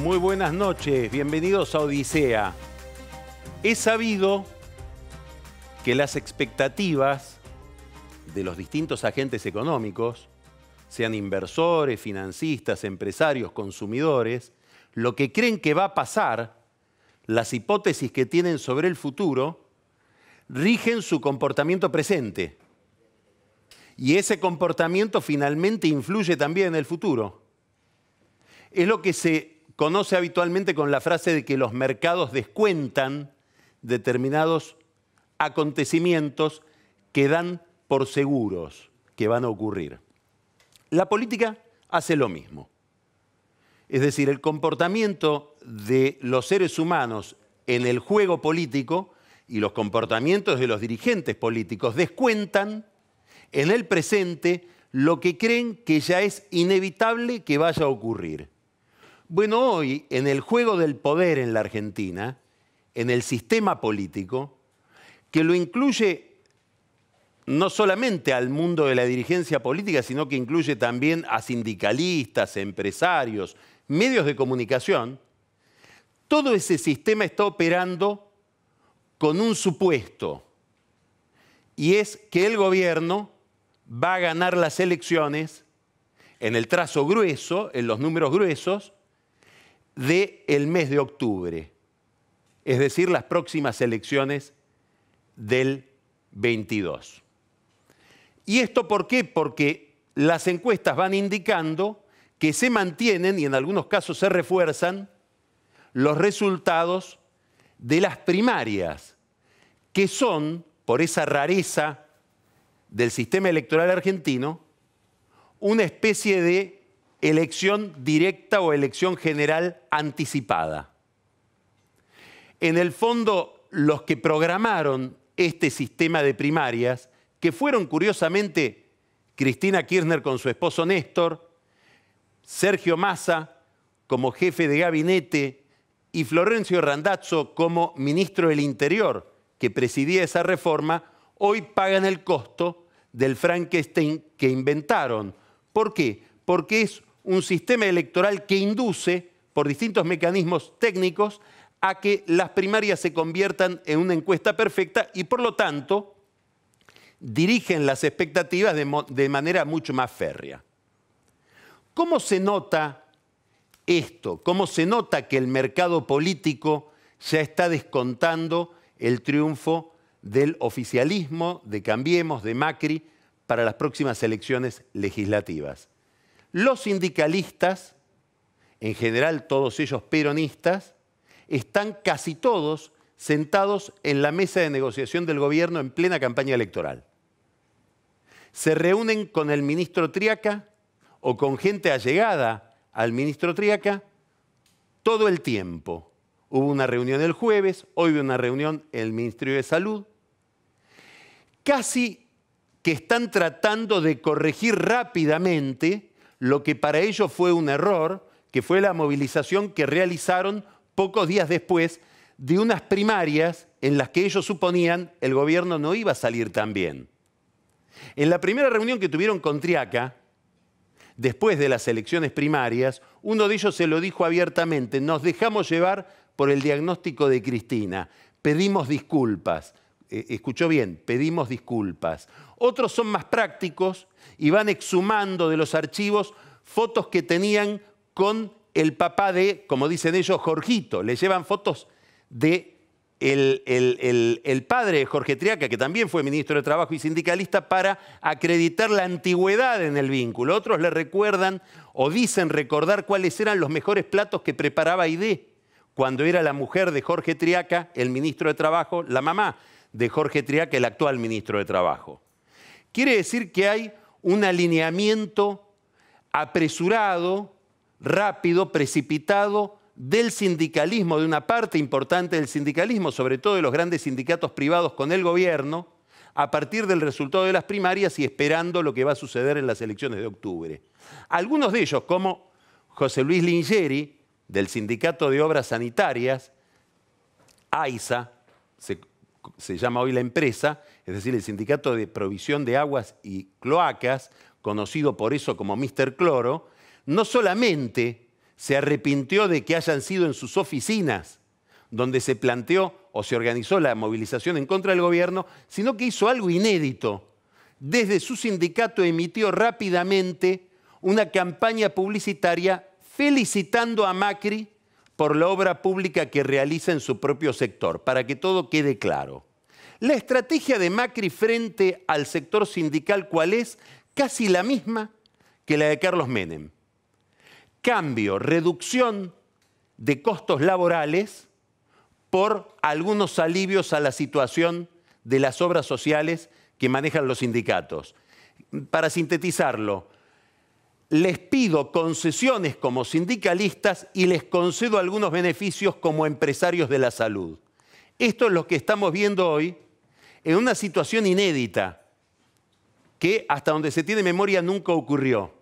Muy buenas noches, bienvenidos a Odisea. Es sabido que las expectativas de los distintos agentes económicos, sean inversores, financistas, empresarios, consumidores, lo que creen que va a pasar, las hipótesis que tienen sobre el futuro, rigen su comportamiento presente. Y ese comportamiento finalmente influye también en el futuro. Es lo que se conoce habitualmente con la frase de que los mercados descuentan determinados acontecimientos que dan por seguros que van a ocurrir. La política hace lo mismo. Es decir, el comportamiento de los seres humanos en el juego político y los comportamientos de los dirigentes políticos descuentan en el presente lo que creen que ya es inevitable que vaya a ocurrir. Bueno, hoy, en el juego del poder en la Argentina, en el sistema político, que lo incluye no solamente al mundo de la dirigencia política, sino que incluye también a sindicalistas, empresarios, medios de comunicación, todo ese sistema está operando con un supuesto, y es que el gobierno va a ganar las elecciones en el trazo grueso, en los números gruesos, del mes de octubre, es decir, las próximas elecciones del 22. ¿Y esto por qué? Porque las encuestas van indicando que se mantienen y en algunos casos se refuerzan los resultados de las primarias, que son, por esa rareza del sistema electoral argentino, una especie de elección directa o elección general anticipada. En el fondo, los que programaron este sistema de primarias, que fueron curiosamente Cristina Kirchner con su esposo Néstor, Sergio Massa como jefe de gabinete y Florencio Randazzo como ministro del Interior, que presidía esa reforma, hoy pagan el costo del Frankenstein que inventaron. ¿Por qué? Porque es un sistema electoral que induce, por distintos mecanismos técnicos, a que las primarias se conviertan en una encuesta perfecta y, por lo tanto, dirigen las expectativas de manera mucho más férrea. ¿Cómo se nota esto? ¿Cómo se nota que el mercado político ya está descontando el triunfo del oficialismo, de Cambiemos, de Macri, para las próximas elecciones legislativas? Los sindicalistas, en general todos ellos peronistas, están casi todos sentados en la mesa de negociación del gobierno en plena campaña electoral. Se reúnen con el ministro Triaca o con gente allegada al ministro Triaca todo el tiempo. Hubo una reunión el jueves, hoy hubo una reunión en el Ministerio de Salud. Casi que están tratando de corregir rápidamente lo que para ellos fue un error, que fue la movilización que realizaron pocos días después de unas primarias en las que ellos suponían el gobierno no iba a salir tan bien. En la primera reunión que tuvieron con Triaca, después de las elecciones primarias, uno de ellos se lo dijo abiertamente: nos dejamos llevar por el diagnóstico de Cristina, pedimos disculpas. Escuchó bien, pedimos disculpas. Otros son más prácticos y van exhumando de los archivos fotos que tenían con el papá de, como dicen ellos, Jorgito. Le llevan fotos de el padre de Jorge Triaca, que también fue ministro de Trabajo y sindicalista, para acreditar la antigüedad en el vínculo. Otros le recuerdan o dicen recordar cuáles eran los mejores platos que preparaba Aidé cuando era la mujer de Jorge Triaca, el ministro de Trabajo, la mamá de Jorge Triaca, el actual ministro de Trabajo. Quiere decir que hay un alineamiento apresurado, rápido, precipitado del sindicalismo, de una parte importante del sindicalismo, sobre todo de los grandes sindicatos privados con el gobierno, a partir del resultado de las primarias y esperando lo que va a suceder en las elecciones de octubre. Algunos de ellos, como José Luis Lingeri, del Sindicato de Obras Sanitarias, AISA, se llama hoy la empresa, es decir, el Sindicato de Provisión de Aguas y Cloacas, conocido por eso como Mr. Cloro, no solamente se arrepintió de que hayan sido en sus oficinas donde se planteó o se organizó la movilización en contra del gobierno, sino que hizo algo inédito. Desde su sindicato emitió rápidamente una campaña publicitaria felicitando a Macri por la obra pública que realiza en su propio sector, para que todo quede claro. La estrategia de Macri frente al sector sindical, ¿cuál es? Casi la misma que la de Carlos Menem. Cambio, reducción de costos laborales por algunos alivios a la situación de las obras sociales que manejan los sindicatos. Para sintetizarlo, les pido concesiones como sindicalistas y les concedo algunos beneficios como empresarios de la salud. Esto es lo que estamos viendo hoy en una situación inédita que, hasta donde se tiene memoria, nunca ocurrió.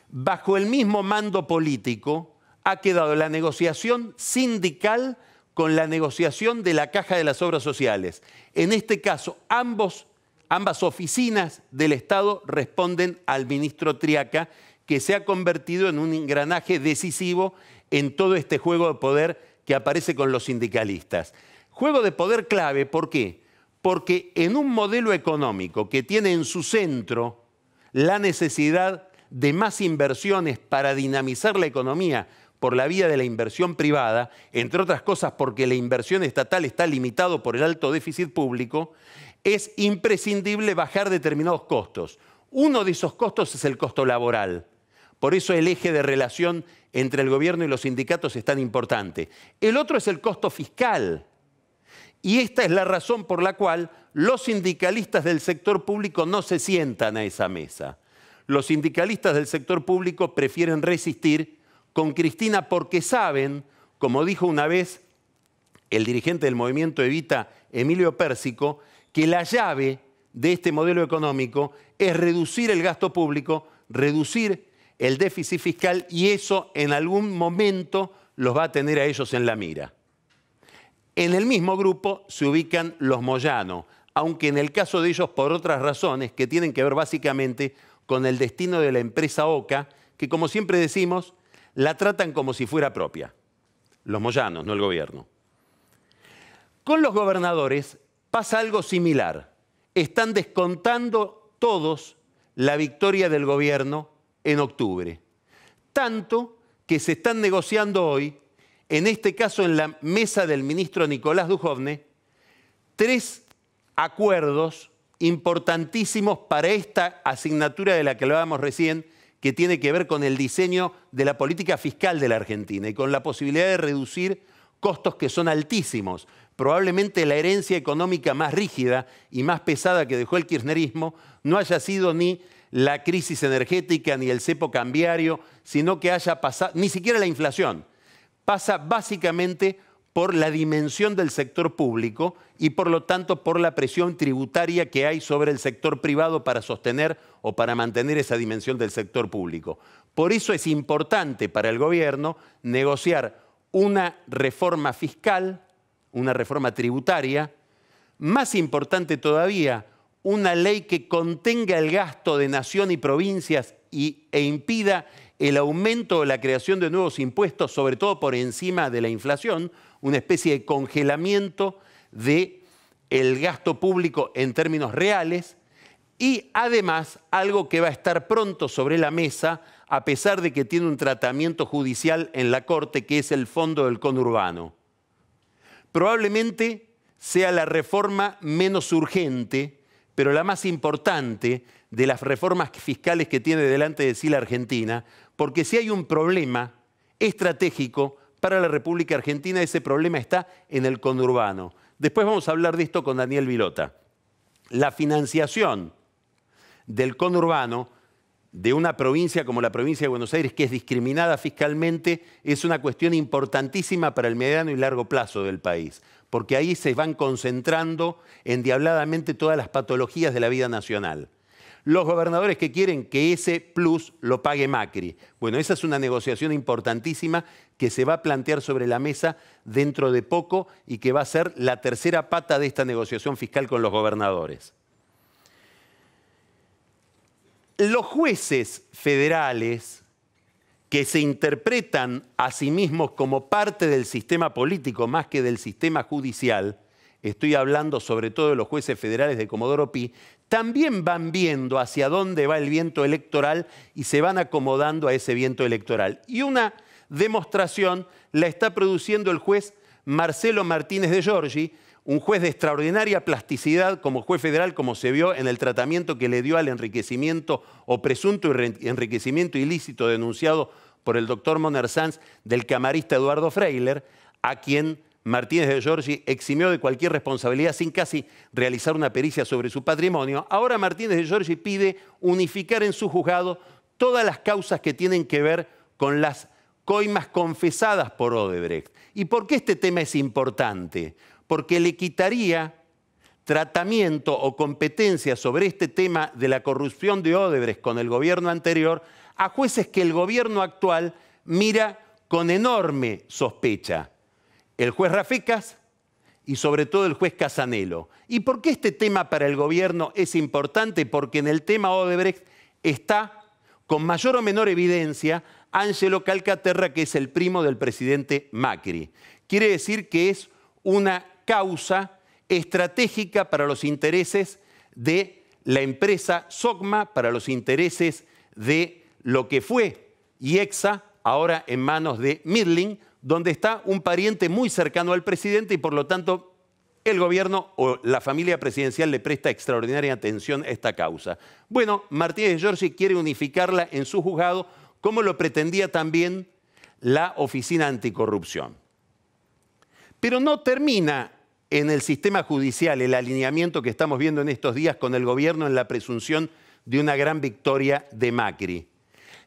Bajo el mismo mando político ha quedado la negociación sindical con la negociación de la Caja de las Obras Sociales. En este caso, ambas oficinas del Estado responden al ministro Triaca, que se ha convertido en un engranaje decisivo en todo este juego de poder que aparece con los sindicalistas. Juego de poder clave, ¿por qué? Porque en un modelo económico que tiene en su centro la necesidad de más inversiones para dinamizar la economía por la vía de la inversión privada, entre otras cosas porque la inversión estatal está limitado por el alto déficit público, es imprescindible bajar determinados costos. Uno de esos costos es el costo laboral. Por eso el eje de relación entre el gobierno y los sindicatos es tan importante. El otro es el costo fiscal. Y esta es la razón por la cual los sindicalistas del sector público no se sientan a esa mesa. Los sindicalistas del sector público prefieren resistir con Cristina porque saben, como dijo una vez el dirigente del movimiento Evita, Emilio Pérsico, que la llave de este modelo económico es reducir el gasto público, reducir el déficit fiscal, y eso en algún momento los va a tener a ellos en la mira. En el mismo grupo se ubican los Moyano, aunque en el caso de ellos por otras razones que tienen que ver básicamente con el destino de la empresa OCA, que como siempre decimos, la tratan como si fuera propia. Los Moyanos, no el gobierno. Con los gobernadores pasa algo similar. Están descontando todos la victoria del gobierno en octubre. Tanto que se están negociando hoy, en este caso en la mesa del ministro Nicolás Dujovne, 3 acuerdos importantísimos para esta asignatura de la que hablábamos recién, que tiene que ver con el diseño de la política fiscal de la Argentina y con la posibilidad de reducir costos que son altísimos. Probablemente la herencia económica más rígida y más pesada que dejó el kirchnerismo no haya sido ni la crisis energética ni el cepo cambiario, sino que haya pasado, ni siquiera la inflación. Pasa básicamente por la dimensión del sector público y por lo tanto por la presión tributaria que hay sobre el sector privado para sostener o para mantener esa dimensión del sector público. Por eso es importante para el gobierno negociar una reforma fiscal, una reforma tributaria, más importante todavía, una ley que contenga el gasto de nación y provincias e impida el aumento o la creación de nuevos impuestos, sobre todo por encima de la inflación, una especie de congelamiento del gasto público en términos reales, y además algo que va a estar pronto sobre la mesa, a pesar de que tiene un tratamiento judicial en la Corte, que es el fondo del conurbano. Probablemente sea la reforma menos urgente, pero la más importante de las reformas fiscales que tiene delante de sí la Argentina, porque si hay un problema estratégico para la República Argentina, ese problema está en el conurbano. Después vamos a hablar de esto con Daniel Vilota. La financiación del conurbano de una provincia como la provincia de Buenos Aires, que es discriminada fiscalmente, es una cuestión importantísima para el mediano y largo plazo del país, porque ahí se van concentrando endiabladamente todas las patologías de la vida nacional. Los gobernadores que quieren que ese plus lo pague Macri. Bueno, esa es una negociación importantísima que se va a plantear sobre la mesa dentro de poco y que va a ser la tercera pata de esta negociación fiscal con los gobernadores. Los jueces federales que se interpretan a sí mismos como parte del sistema político más que del sistema judicial, estoy hablando sobre todo de los jueces federales de Comodoro Pi, también van viendo hacia dónde va el viento electoral y se van acomodando a ese viento electoral. Y una demostración la está produciendo el juez Marcelo Martínez de Giorgi, un juez de extraordinaria plasticidad como juez federal, como se vio en el tratamiento que le dio al enriquecimiento o presunto enriquecimiento ilícito denunciado por el doctor Moner Sanz del camarista Eduardo Freiler, a quien Martínez de Giorgi eximió de cualquier responsabilidad sin casi realizar una pericia sobre su patrimonio. Ahora Martínez de Giorgi pide unificar en su juzgado todas las causas que tienen que ver con las coimas confesadas por Odebrecht. ¿Y por qué este tema es importante? Porque le quitaría tratamiento o competencia sobre este tema de la corrupción de Odebrecht con el gobierno anterior a jueces que el gobierno actual mira con enorme sospecha. El juez Rafecas y sobre todo el juez Casanelo. ¿Y por qué este tema para el gobierno es importante? Porque en el tema Odebrecht está, con mayor o menor evidencia, Ángelo Calcaterra, que es el primo del presidente Macri. Quiere decir que es una causa estratégica para los intereses de la empresa Sogma, para los intereses de lo que fue IEXA, ahora en manos de Midling, donde está un pariente muy cercano al presidente y por lo tanto el gobierno o la familia presidencial le presta extraordinaria atención a esta causa. Bueno, Martínez de Giorgi quiere unificarla en su juzgado, como lo pretendía también la Oficina Anticorrupción. Pero no termina en el sistema judicial el alineamiento que estamos viendo en estos días con el gobierno en la presunción de una gran victoria de Macri.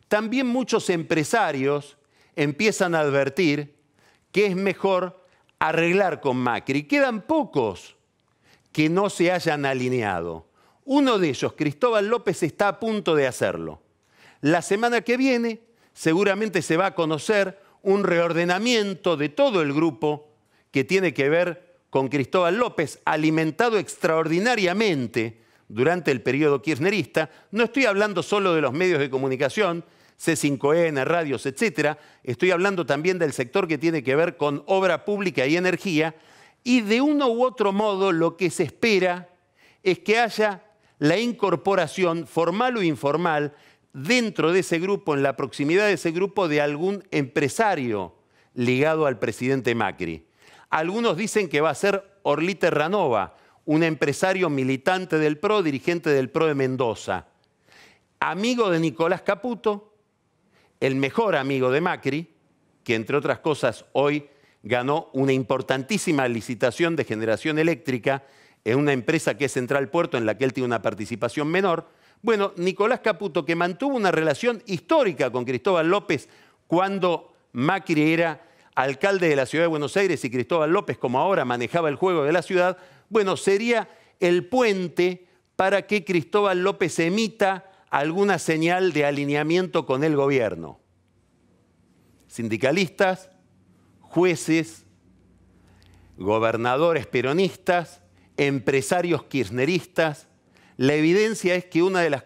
También muchos empresarios empiezan a advertir que es mejor arreglar con Macri. Quedan pocos que no se hayan alineado. Uno de ellos, Cristóbal López, está a punto de hacerlo. La semana que viene seguramente se va a conocer un reordenamiento de todo el grupo que tiene que ver con Cristóbal López, alimentado extraordinariamente durante el periodo kirchnerista. No estoy hablando solo de los medios de comunicación, C5N, radios, etcétera. Estoy hablando también del sector que tiene que ver con obra pública y energía. Y de uno u otro modo lo que se espera es que haya la incorporación, formal o informal, dentro de ese grupo, en la proximidad de ese grupo, de algún empresario ligado al presidente Macri. Algunos dicen que va a ser Orlí Terranova, un empresario militante del PRO, dirigente del PRO de Mendoza, amigo de Nicolás Caputo, el mejor amigo de Macri, que entre otras cosas hoy ganó una importantísima licitación de generación eléctrica en una empresa que es Central Puerto, en la que él tiene una participación menor. Bueno, Nicolás Caputo, que mantuvo una relación histórica con Cristóbal López cuando Macri era alcalde de la ciudad de Buenos Aires y Cristóbal López, como ahora, manejaba el juego de la ciudad, bueno, sería el puente para que Cristóbal López emita alguna señal de alineamiento con el gobierno. Sindicalistas, jueces, gobernadores peronistas, empresarios kirchneristas. La evidencia es que una de las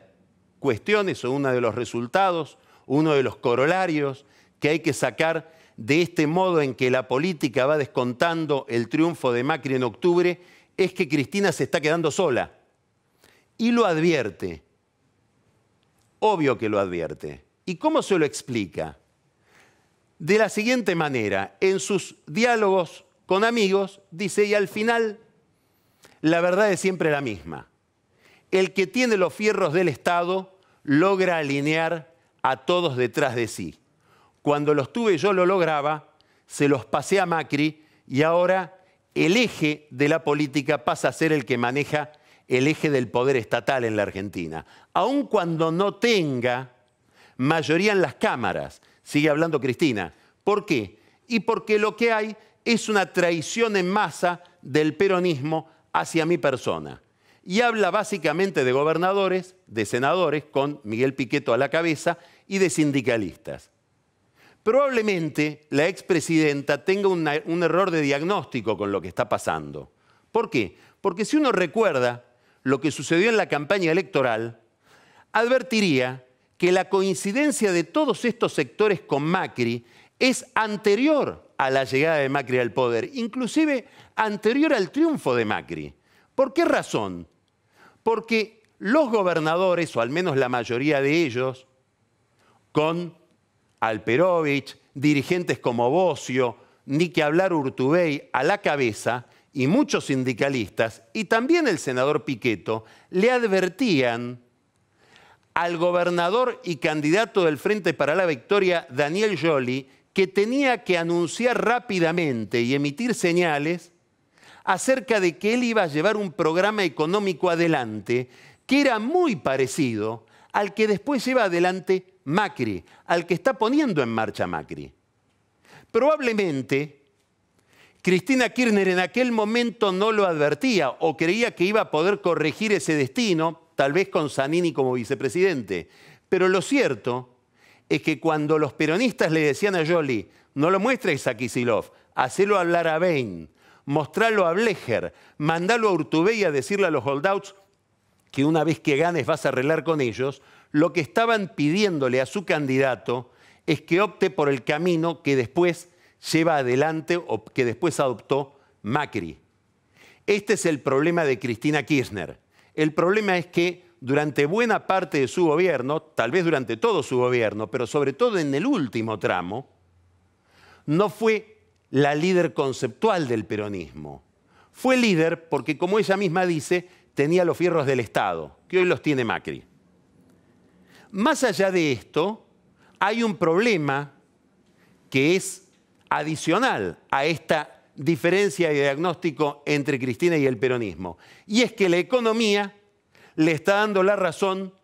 cuestiones o uno de los resultados, uno de los corolarios que hay que sacar de este modo en que la política va descontando el triunfo de Macri en octubre es que Cristina se está quedando sola. Y lo advierte. Obvio que lo advierte. ¿Y cómo se lo explica? De la siguiente manera, en sus diálogos con amigos, dice, y al final la verdad es siempre la misma. El que tiene los fierros del Estado logra alinear a todos detrás de sí. Cuando los tuve yo lo lograba, se los pasé a Macri y ahora el eje de la política pasa a ser el que maneja el eje del poder estatal en la Argentina. Aun cuando no tenga mayoría en las cámaras, sigue hablando Cristina. ¿Por qué? Y porque lo que hay es una traición en masa del peronismo hacia mi persona. Y habla básicamente de gobernadores, de senadores, con Miguel Pichetto a la cabeza, y de sindicalistas. Probablemente la expresidenta tenga un error de diagnóstico con lo que está pasando. ¿Por qué? Porque si uno recuerda lo que sucedió en la campaña electoral, advertiría que la coincidencia de todos estos sectores con Macri es anterior a la llegada de Macri al poder, inclusive anterior al triunfo de Macri. ¿Por qué razón? Porque los gobernadores, o al menos la mayoría de ellos, con Alperovich, dirigentes como Bossio, ni que hablar Urtubey a la cabeza, y muchos sindicalistas, y también el senador Pichetto, le advertían al gobernador y candidato del Frente para la Victoria, Daniel Scioli, que tenía que anunciar rápidamente y emitir señales acerca de que él iba a llevar un programa económico adelante que era muy parecido al que después lleva adelante Macri, al que está poniendo en marcha Macri. Probablemente Cristina Kirchner en aquel momento no lo advertía o creía que iba a poder corregir ese destino, tal vez con Zanini como vicepresidente. Pero lo cierto es que cuando los peronistas le decían a Scioli, no lo muestres a Kicillof, hacelo hablar a Bain, mostralo a Blecher, mandalo a Urtubey a decirle a los holdouts que una vez que ganes vas a arreglar con ellos, lo que estaban pidiéndole a su candidato es que opte por el camino que después lleva adelante o que después adoptó Macri. Este es el problema de Cristina Kirchner. El problema es que durante buena parte de su gobierno, tal vez durante todo su gobierno, pero sobre todo en el último tramo, no fue la líder conceptual del peronismo. Fue líder porque, como ella misma dice, tenía los fierros del Estado, que hoy los tiene Macri. Más allá de esto, hay un problema que es adicional a esta diferencia de diagnóstico entre Cristina y el peronismo. Y es que la economía le está dando la razón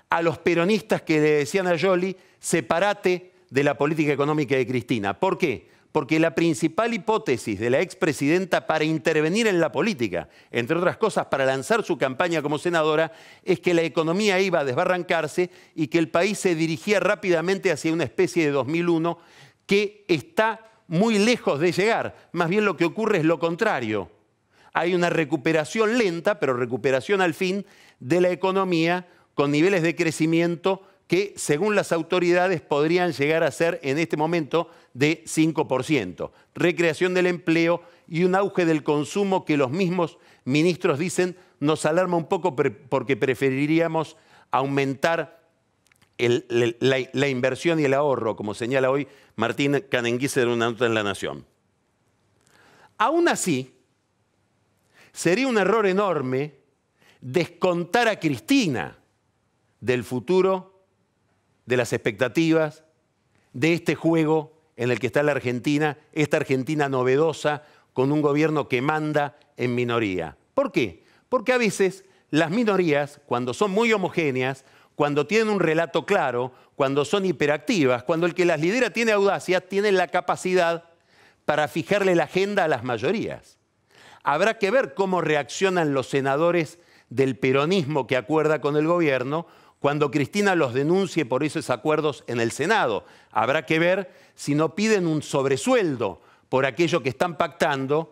a los peronistas que le decían a Scioli, sepárate de la política económica de Cristina. ¿Por qué? Porque la principal hipótesis de la expresidenta para intervenir en la política, entre otras cosas para lanzar su campaña como senadora, es que la economía iba a desbarrancarse y que el país se dirigía rápidamente hacia una especie de 2001 que está muy lejos de llegar. Más bien lo que ocurre es lo contrario. Hay una recuperación lenta, pero recuperación al fin de la economía con niveles de crecimiento que, según las autoridades, podrían llegar a ser en este momento de 5%. Recreación del empleo y un auge del consumo que los mismos ministros dicen nos alarma un poco porque preferiríamos aumentar la inversión y el ahorro, como señala hoy Martín Canenguise en una nota en La Nación. Aún así, sería un error enorme descontar a Cristina del futuro, de las expectativas, de este juego en el que está la Argentina, esta Argentina novedosa, con un gobierno que manda en minoría. ¿Por qué? Porque a veces las minorías, cuando son muy homogéneas, cuando tienen un relato claro, cuando son hiperactivas, cuando el que las lidera tiene audacia, tienen la capacidad para fijarle la agenda a las mayorías. Habrá que ver cómo reaccionan los senadores del peronismo que acuerda con el gobierno cuando Cristina los denuncie por esos acuerdos en el Senado. Habrá que ver si no piden un sobresueldo por aquello que están pactando,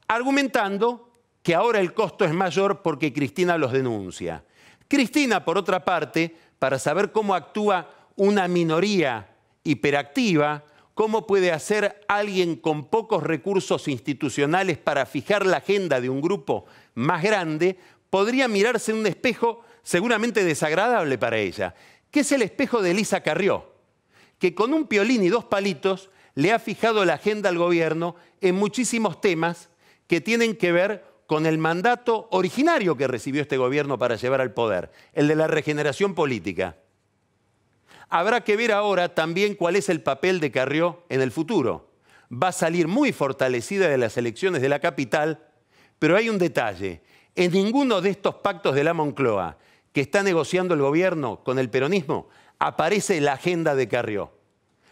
argumentando que ahora el costo es mayor porque Cristina los denuncia. Cristina, por otra parte, para saber cómo actúa una minoría hiperactiva, cómo puede hacer alguien con pocos recursos institucionales para fijar la agenda de un grupo más grande, podría mirarse en un espejo seguramente desagradable para ella, que es el espejo de Elisa Carrió, que con un piolín y dos palitos le ha fijado la agenda al gobierno en muchísimos temas que tienen que ver con el mandato originario que recibió este gobierno para llevar al poder, el de la regeneración política. Habrá que ver ahora también cuál es el papel de Carrió en el futuro. Va a salir muy fortalecida de las elecciones de la capital, pero hay un detalle. En ninguno de estos pactos de la Moncloa que está negociando el gobierno con el peronismo aparece la agenda de Carrió,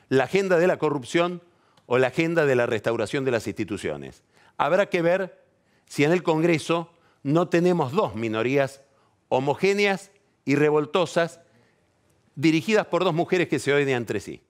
la agenda de la corrupción o la agenda de la restauración de las instituciones. Habrá que ver si en el Congreso no tenemos dos minorías homogéneas y revoltosas dirigidas por dos mujeres que se odian entre sí.